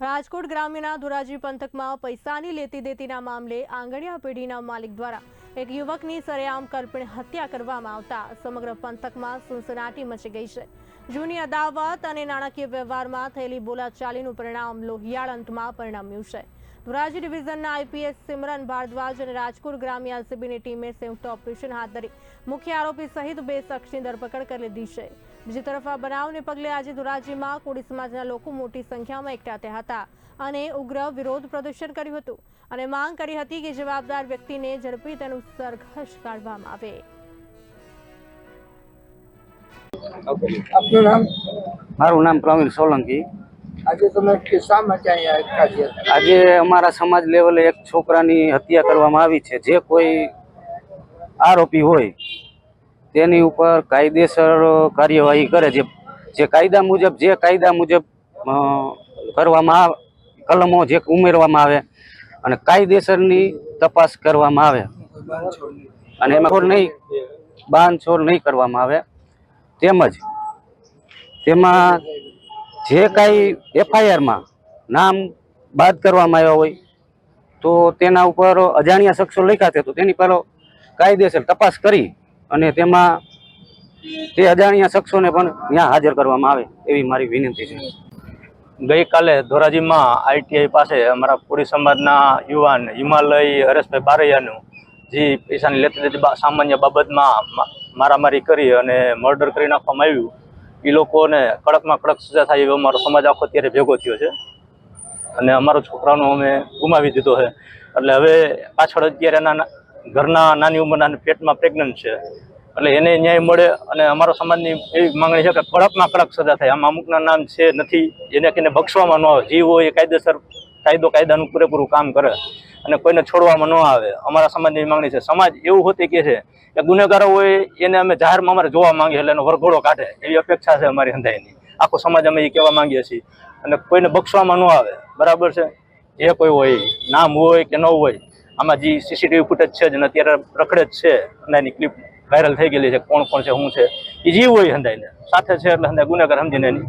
રાજકોટ ગ્રામ્યના ધોરાજી પંથકમાં પૈસાની લેતી દેતીના મામલે આંગણિયા પેઢીના માલિક દ્વારા એક યુવકની સરેઆમ કરપીણ હત્યા કરવામાં આવતા સમગ્ર પંથકમાં સનસનાટી મચી ગઈ છે। જૂની અદાવત અને નાણાકીય વ્યવહારમાં થયેલી બોલાચાલીનું પરિણામ લોહિયાળ અંતમાં પરિણમ્યું છે। ધોરાજી ડિવિઝનના આઈપીએસ સિમરન ભારદ્વાજ અને રાજકોટ ગ્રામ્ય એલસીબીની ટીમે સંયુક્ત ઓપરેશન હાથ ધરી મુખ્ય આરોપી સહિત 2 શખ્સની ધરપકડ કરી લીધી છે। બીજી તરફ આ બનાવને પગલે આજે ધોરાજીમાં કોળી સમાજના લોકો મોટી સંખ્યામાં એકઠા થયા હતા અને ઉગ્ર વિરોધ પ્રદર્શન કર્યું હતું અને માંગ કરી હતી કે જવાબદાર વ્યક્તિને ઝડપી તેનું સરઘસ કાઢવામાં આવે। આપનું નામ? મારું નામ પ્રવીણ સોલંકી। આજે તમે શા માટે અહીંયા એકઠા થયા? આજે અમારા સમાજ લેવલે એક છોકરાની હત્યા કરવામાં આવી છે। જે કોઈ આરોપી હોય તેની ઉપર કાયદેસર કાર્યવાહી કરે, જે કાયદા મુજબ કરવામાં આવે, કલમો જે ઉમેરવામાં આવે અને કાયદેસરની તપાસ કરવામાં આવે અને એમાં બાંધછોડ નહીં કરવામાં આવે। તેમજ તેમાં જે કાંઈ એફઆઈઆરમાં નામ બાદ કરવામાં આવ્યા હોય તો તેના ઉપર અજાણ્યા શખ્સો લખ્યા છે તો તેની પર કાયદેસર તપાસ કરી અને તેમાં તે અજાણ્યા શખ્સોને પણ ત્યાં હાજર કરવામાં આવે એવી મારી વિનંતી છે। ગઈકાલે ધોરાજીમાં આઈટીઆઈ પાસે અમારા કોળી સમાજના યુવાન હિમાલય હરેશભાઈ બારૈયાનું જે પૈસાની લેતી દેતી સામાન્ય બાબતમાં મારામારી કરી અને મર્ડર કરી નાખવામાં આવ્યું, એ લોકોને કડકમાં કડક સજા થાય એવો અમારો સમાજ આખો અત્યારે ભેગો થયો છે અને અમારો છોકરાનો અમે ગુમાવી દીધો છે। એટલે હવે પાછળ અત્યારે એના ઘરના નાની ઉંમરના પેટમાં પ્રેગ્નન્ટ છે, એટલે એને ન્યાય મળે અને અમારો સમાજની એવી માંગણી છે કે કડકમાં કડક સજા થાય। આમાં અમુકના નામ છે નથી, એને કેને બક્ષવામાં ન આવે, જીવ હોય એ કાયદેસર કાયદાનું પૂરેપૂરું કામ કરે અને કોઈને છોડવામાં ન આવે। અમારા સમાજની માંગણી છે। સમાજ એવું હોતી કે છે કે ગુનેગારો હોય એને અમે જાહેરમાં અમારે જોવા માંગીએ એટલે એનો વરઘોડો કાઢે એવી અપેક્ષા છે અમારી હંધાઈની। આખો સમાજ અમે એ કહેવા માંગીએ છીએ અને કોઈને બક્ષવામાં ન આવે, બરાબર છે? જે કોઈ હોય, નામ હોય કે ન હોય, આમાં જે સીસીટીવી ફૂટેજ છે જ ને અત્યારે રખડે જ છે અને એની ક્લિપ વાયરલ થઈ ગયેલી છે, કોણ કોણ છે, શું છે, એ જીવ હોય હંધાઈને સાથે છે એટલે હંધાઈ ગુનેગાર સમજીને એની